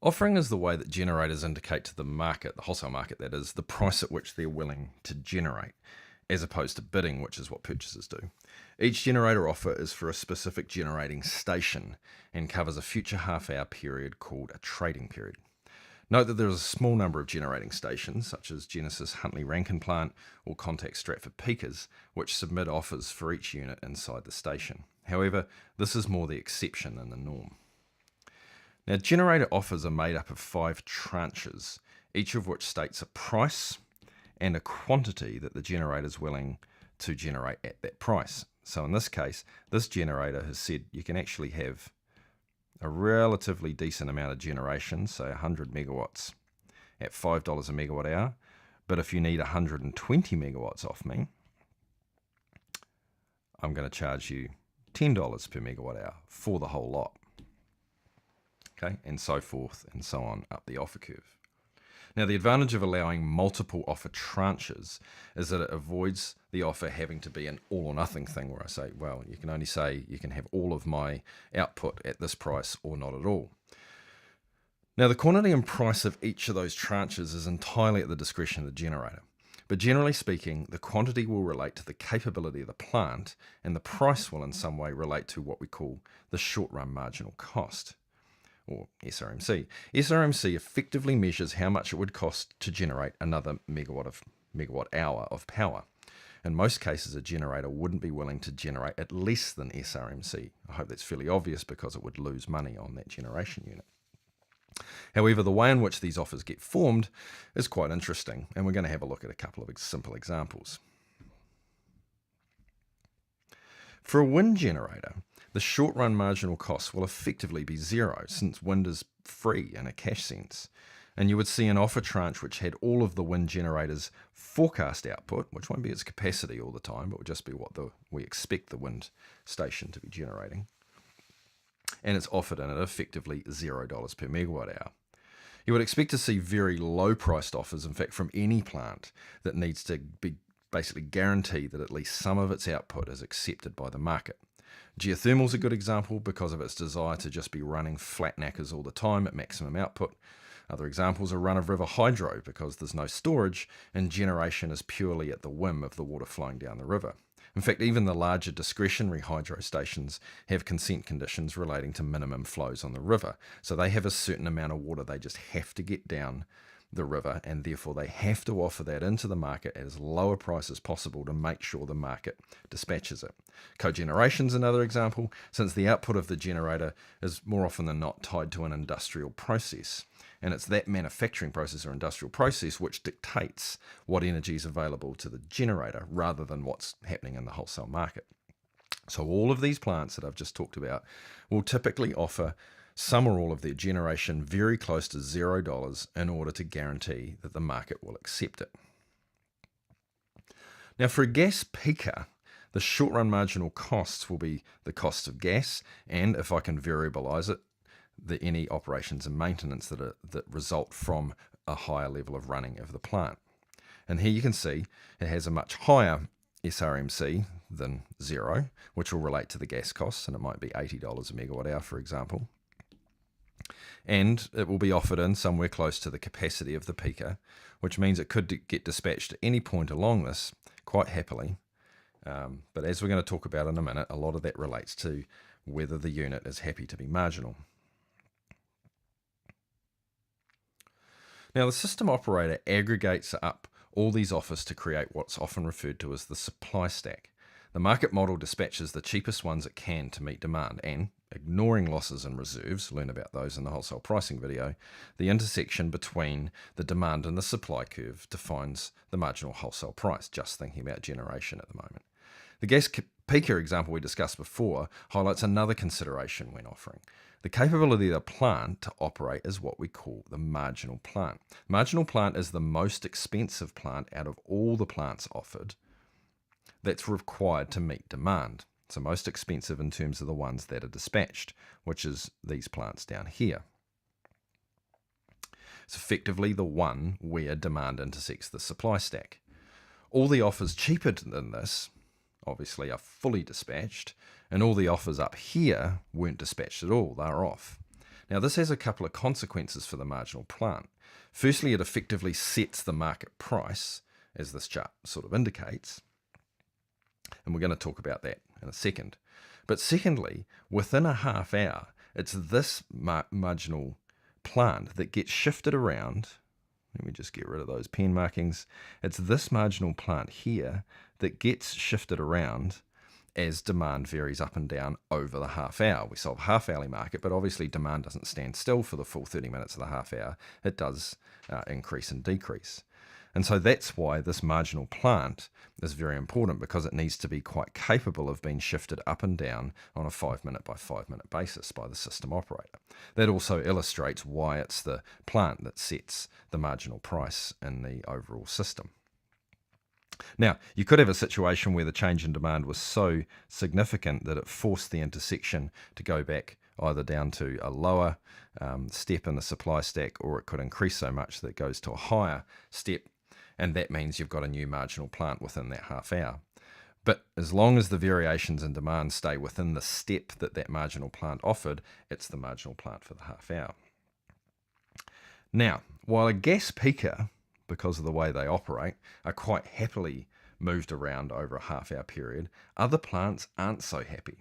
Offering is the way that generators indicate to the market, the wholesale market that is, the price at which they're willing to generate, as opposed to bidding, which is what purchasers do. Each generator offer is for a specific generating station and covers a future half-hour period called a trading period. Note that there is a small number of generating stations, such as Genesis Huntley Rankin Plant or Contact Stratford Peakers, which submit offers for each unit inside the station. However, this is more the exception than the norm. Now, generator offers are made up of 5 tranches, each of which states a price and a quantity that the generator is willing to generate at that price. So in this case, this generator has said you can actually have a relatively decent amount of generation, say 100 megawatts at $5 a megawatt hour. But if you need 120 megawatts off me, I'm going to charge you $10 per megawatt hour for the whole lot. Okay, and so forth and so on up the offer curve. Now, the advantage of allowing multiple offer tranches is that it avoids the offer having to be an all or nothing thing where I say, well, you can only say you can have all of my output at this price or not at all. Now, the quantity and price of each of those tranches is entirely at the discretion of the generator. But generally speaking, the quantity will relate to the capability of the plant, and the price will in some way relate to what we call the short-run marginal cost, or SRMC. SRMC effectively measures how much it would cost to generate another megawatt hour of power. In most cases, a generator wouldn't be willing to generate at less than SRMC. I hope that's fairly obvious because it would lose money on that generation unit. However, the way in which these offers get formed is quite interesting, and we're going to have a look at a couple of simple examples. For a wind generator, the short-run marginal cost will effectively be zero, since wind is free in a cash sense. And you would see an offer tranche which had all of the wind generator's forecast output, which won't be its capacity all the time, but will just be what we expect the wind station to be generating. And it's offered in at effectively $0 per megawatt hour. You would expect to see very low-priced offers, in fact, from any plant that needs to be basically guaranteed that at least some of its output is accepted by the market. Geothermal is a good example because of its desire to just be running flat knackers all the time at maximum output. Other examples are run-of-river hydro because there's no storage and generation is purely at the whim of the water flowing down the river. In fact, even the larger discretionary hydro stations have consent conditions relating to minimum flows on the river. So they have a certain amount of water they just have to get down the river, and therefore they have to offer that into the market at as low a price as possible to make sure the market dispatches it. Cogeneration is another example, since the output of the generator is more often than not tied to an industrial process. And it's that manufacturing process or industrial process which dictates what energy is available to the generator rather than what's happening in the wholesale market. So all of these plants that I've just talked about will typically offer some or all of their generation very close to $0 in order to guarantee that the market will accept it. Now, for a gas peaker, the short-run marginal costs will be the cost of gas, and if I can variabilize it, any operations and maintenance that result from a higher level of running of the plant. And here you can see it has a much higher SRMC than 0, which will relate to the gas costs, and it might be $80 a megawatt hour, for example. And it will be offered in somewhere close to the capacity of the peaker, which means it could get dispatched at any point along this quite happily. But as we're going to talk about in a minute, a lot of that relates to whether the unit is happy to be marginal. Now, the system operator aggregates up all these offers to create what's often referred to as the supply stack. The market model dispatches the cheapest ones it can to meet demand, and, ignoring losses and reserves, learn about those in the wholesale pricing video, the intersection between the demand and the supply curve defines the marginal wholesale price, just thinking about generation at the moment. The gas peaker example we discussed before highlights another consideration when offering. The capability of the plant to operate is what we call the marginal plant. Marginal plant is the most expensive plant out of all the plants offered that's required to meet demand. So most expensive in terms of the ones that are dispatched, which is these plants down here. It's effectively the one where demand intersects the supply stack. All the offers cheaper than this, obviously, are fully dispatched, and all the offers up here weren't dispatched at all, they're off. Now, this has a couple of consequences for the marginal plant. Firstly, it effectively sets the market price, as this chart sort of indicates, and we're going to talk about that in a second. But secondly, within a half hour, it's this marginal plant that gets shifted around. Let me just get rid of those pen markings. It's this marginal plant here that gets shifted around as demand varies up and down over the half hour. We solve half-hourly market, but obviously demand doesn't stand still for the full 30 minutes of the half hour. It does increase and decrease. And so that's why this marginal plant is very important, because it needs to be quite capable of being shifted up and down on a 5-minute by 5-minute basis by the system operator. That also illustrates why it's the plant that sets the marginal price in the overall system. Now, you could have a situation where the change in demand was so significant that it forced the intersection to go back either down to a lower step in the supply stack, or it could increase so much that it goes to a higher step, and that means you've got a new marginal plant within that half hour. But as long as the variations in demand stay within the step that marginal plant offered, it's the marginal plant for the half hour. Now, while a gas peaker, because of the way they operate, are quite happily moved around over a half-hour period, other plants aren't so happy.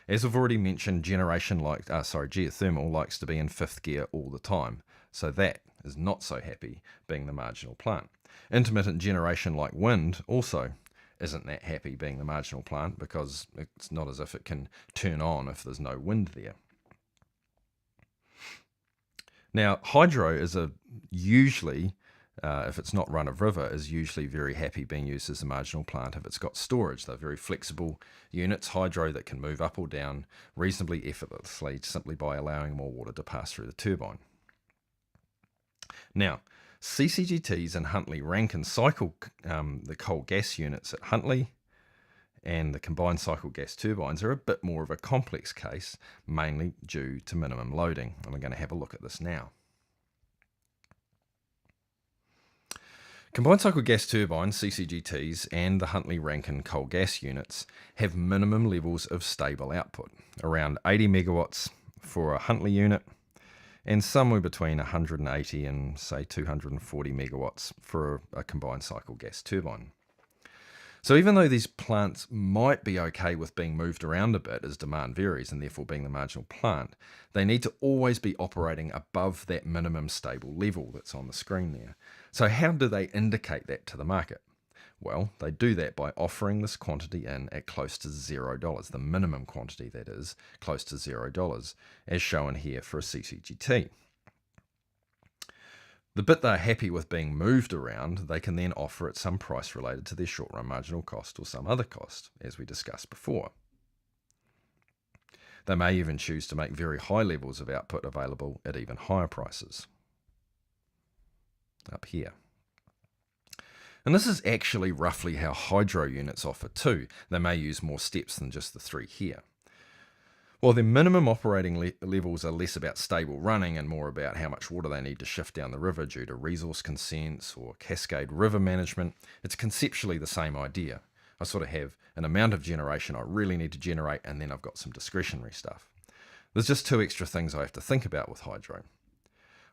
As I've already mentioned, geothermal likes to be in fifth gear all the time, so that is not so happy being the marginal plant. Intermittent generation like wind also isn't that happy being the marginal plant, because it's not as if it can turn on if there's no wind there. Now, hydro is usually, if it's not run of river, is usually very happy being used as a marginal plant if it's got storage. They're very flexible units, hydro, that can move up or down reasonably effortlessly simply by allowing more water to pass through the turbine. Now, CCGTs and Huntly Rankine cycle the coal gas units at Huntly and the combined cycle gas turbines are a bit more of a complex case, mainly due to minimum loading. And we're going to have a look at this now. Combined cycle gas turbines, CCGTs, and the Huntly Rankine coal gas units have minimum levels of stable output, around 80 megawatts for a Huntly unit, and somewhere between 180 and, say, 240 megawatts for a combined cycle gas turbine. So even though these plants might be okay with being moved around a bit as demand varies and therefore being the marginal plant, they need to always be operating above that minimum stable level that's on the screen there. So how do they indicate that to the market? Well, they do that by offering this quantity in at close to $0, the minimum quantity that is, close to $0, as shown here for a CCGT. The bit they're happy with being moved around, they can then offer at some price related to their short-run marginal cost or some other cost, as we discussed before. They may even choose to make very high levels of output available at even higher prices. Up here. And this is actually roughly how hydro units offer too. They may use more steps than just the 3 here. While their minimum operating levels are less about stable running and more about how much water they need to shift down the river due to resource consents or cascade river management, it's conceptually the same idea. I sort of have an amount of generation I really need to generate, and then I've got some discretionary stuff. There's just 2 extra things I have to think about with hydro.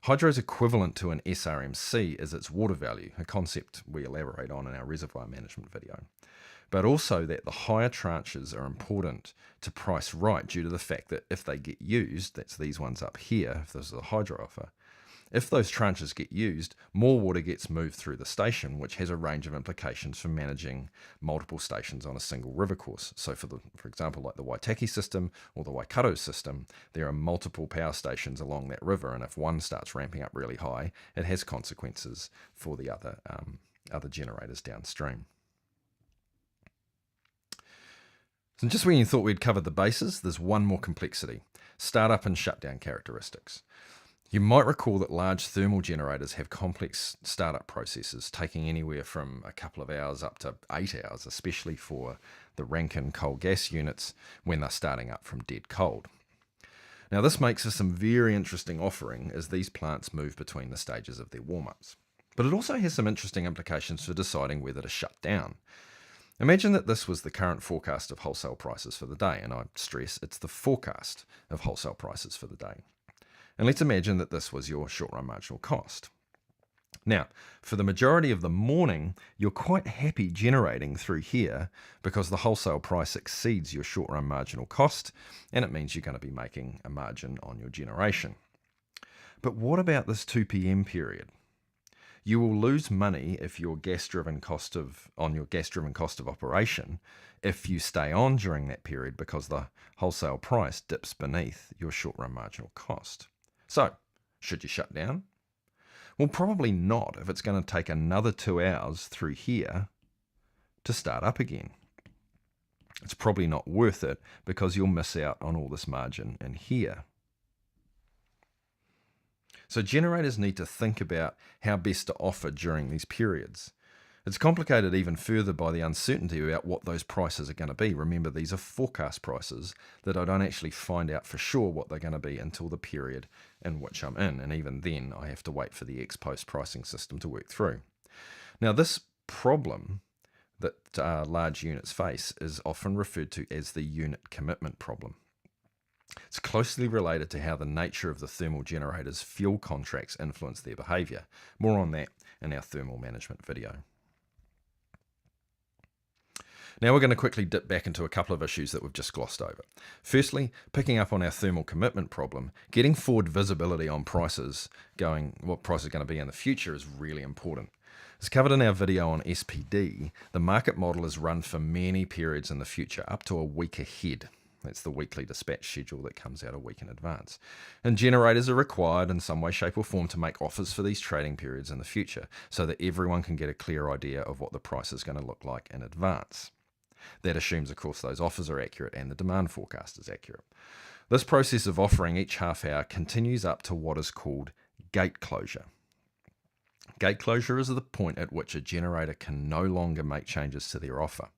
Hydro is equivalent to an SRMC as its water value, a concept we elaborate on in our reservoir management video. But also that the higher tranches are important to price right due to the fact that if they get used, that's these ones up here, if this is a hydro offer, if those tranches get used, more water gets moved through the station, which has a range of implications for managing multiple stations on a single river course. So for example, like the Waitaki system or the Waikato system, there are multiple power stations along that river, and if one starts ramping up really high, it has consequences for the other generators downstream. So just when you thought we'd covered the bases, there's one more complexity: startup and shutdown characteristics. You might recall that large thermal generators have complex startup processes, taking anywhere from a couple of hours up to 8 hours, especially for the Rankine coal gas units when they're starting up from dead cold. Now this makes for some very interesting offering as these plants move between the stages of their warm-ups. But it also has some interesting implications for deciding whether to shut down. Imagine that this was the current forecast of wholesale prices for the day, and I stress it's the forecast of wholesale prices for the day. And let's imagine that this was your short-run marginal cost. Now, for the majority of the morning, you're quite happy generating through here because the wholesale price exceeds your short-run marginal cost, and it means you're going to be making a margin on your generation. But what about this 2 p.m. period? You will lose money if your gas-driven cost of operation if you stay on during that period because the wholesale price dips beneath your short-run marginal cost. So, should you shut down? Well, probably not if it's going to take another 2 hours through here to start up again. It's probably not worth it because you'll miss out on all this margin in here. So generators need to think about how best to offer during these periods. It's complicated even further by the uncertainty about what those prices are going to be. Remember, these are forecast prices that I don't actually find out for sure what they're going to be until the period in which I'm in. And even then, I have to wait for the ex-post pricing system to work through. Now, this problem that large units face is often referred to as the unit commitment problem. It's closely related to how the nature of the thermal generator's fuel contracts influence their behaviour. More on that in our thermal management video. Now we're going to quickly dip back into a couple of issues that we've just glossed over. Firstly, picking up on our thermal commitment problem, getting forward visibility on prices, what price is going to be in the future is really important. As covered in our video on SPD, the market model is run for many periods in the future, up to a week ahead. That's the weekly dispatch schedule that comes out a week in advance. And generators are required in some way, shape or form to make offers for these trading periods in the future so that everyone can get a clear idea of what the price is going to look like in advance. That assumes, of course, those offers are accurate and the demand forecast is accurate. This process of offering each half hour continues up to what is called gate closure. Gate closure is the point at which a generator can no longer make changes to their offer.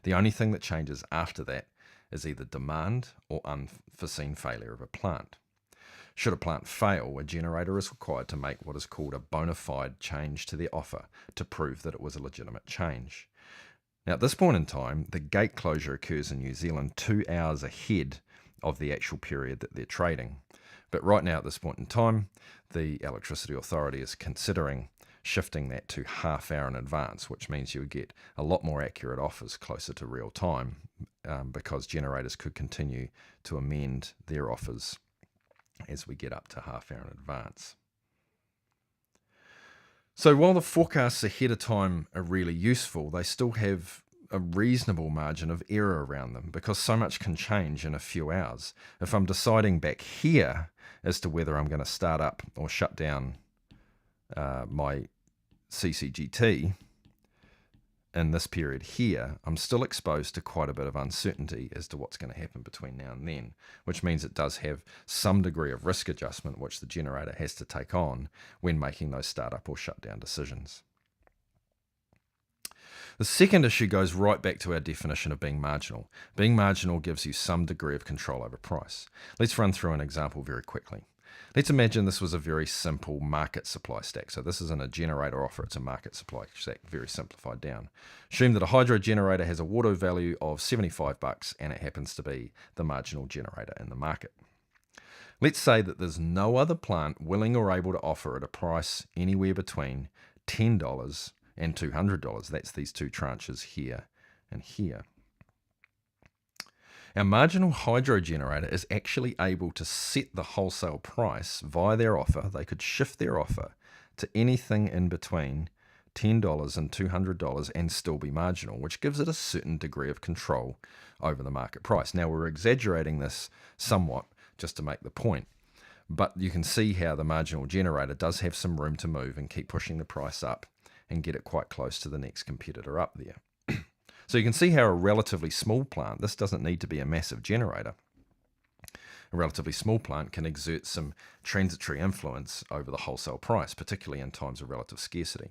The only thing that changes after that is either demand or unforeseen failure of a plant. Should a plant fail, a generator is required to make what is called a bona fide change to their offer to prove that it was a legitimate change. Now, at this point in time, the gate closure occurs in New Zealand 2 hours ahead of the actual period that they're trading. But right now, at this point in time, the Electricity Authority is considering shifting that to half hour in advance, which means you would get a lot more accurate offers closer to real time because generators could continue to amend their offers as we get up to half hour in advance. So while the forecasts ahead of time are really useful, they still have a reasonable margin of error around them because so much can change in a few hours. If I'm deciding back here as to whether I'm going to start up or shut down my CCGT in this period here, I'm still exposed to quite a bit of uncertainty as to what's going to happen between now and then, which means it does have some degree of risk adjustment which the generator has to take on when making those startup or shutdown decisions. The second issue goes right back to our definition of being marginal. Being marginal gives you some degree of control over price. Let's run through an example very quickly. Let's imagine this was a very simple market supply stack. So this isn't a generator offer, it's a market supply stack, very simplified down. Assume that a hydro generator has a water value of $75 and it happens to be the marginal generator in the market. Let's say that there's no other plant willing or able to offer at a price anywhere between $10 and $200. That's these two tranches here and here. Our marginal hydro generator is actually able to set the wholesale price via their offer. They could shift their offer to anything in between $10 and $200 and still be marginal, which gives it a certain degree of control over the market price. Now, we're exaggerating this somewhat just to make the point, but you can see how the marginal generator does have some room to move and keep pushing the price up and get it quite close to the next competitor up there. So you can see how a relatively small plant, this doesn't need to be a massive generator, a relatively small plant can exert some transitory influence over the wholesale price, particularly in times of relative scarcity.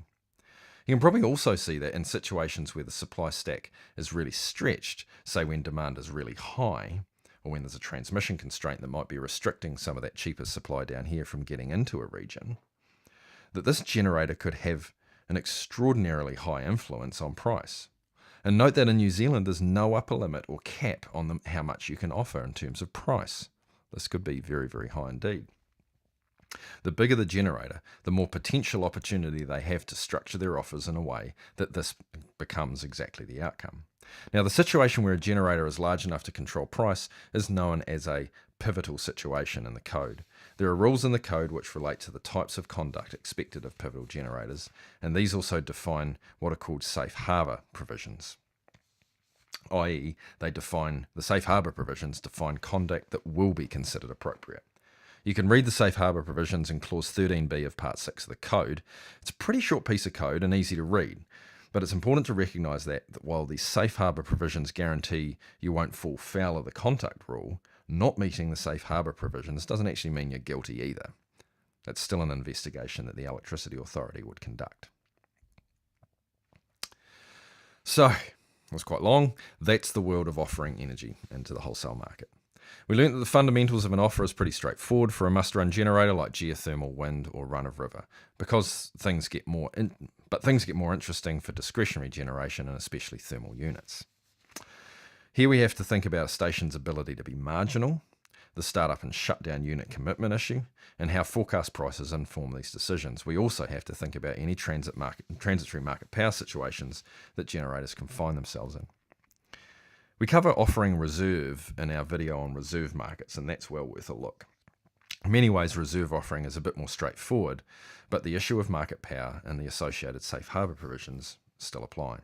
You can probably also see that in situations where the supply stack is really stretched, say when demand is really high, or when there's a transmission constraint that might be restricting some of that cheaper supply down here from getting into a region, that this generator could have an extraordinarily high influence on price. And note that in New Zealand, there's no upper limit or cap on how much you can offer in terms of price. This could be very, very high indeed. The bigger the generator, the more potential opportunity they have to structure their offers in a way that this becomes exactly the outcome. Now, the situation where a generator is large enough to control price is known as a pivotal situation in the code. There are rules in the code which relate to the types of conduct expected of pivotal generators, and these also define what are called safe harbor provisions, i.e., the safe harbor provisions define conduct that will be considered appropriate. You can read the safe harbor provisions in clause 13b of part 6 of the code. It's a pretty short piece of code and easy to read, but it's important to recognise that while these safe harbor provisions guarantee you won't fall foul of the conduct rule, not meeting the safe harbor provisions doesn't actually mean you're guilty either. It's still an investigation that the Electricity Authority would conduct. So, it was quite long. That's the world of offering energy into the wholesale market. We learned that the fundamentals of an offer is pretty straightforward for a must-run generator like geothermal, wind, or run-of-river, because things get more interesting for discretionary generation and especially thermal units. Here we have to think about a station's ability to be marginal, the startup and shutdown unit commitment issue, and how forecast prices inform these decisions. We also have to think about any transitory market power situations that generators can find themselves in. We cover offering reserve in our video on reserve markets, and that's well worth a look. In many ways, reserve offering is a bit more straightforward, but the issue of market power and the associated safe harbour provisions still apply.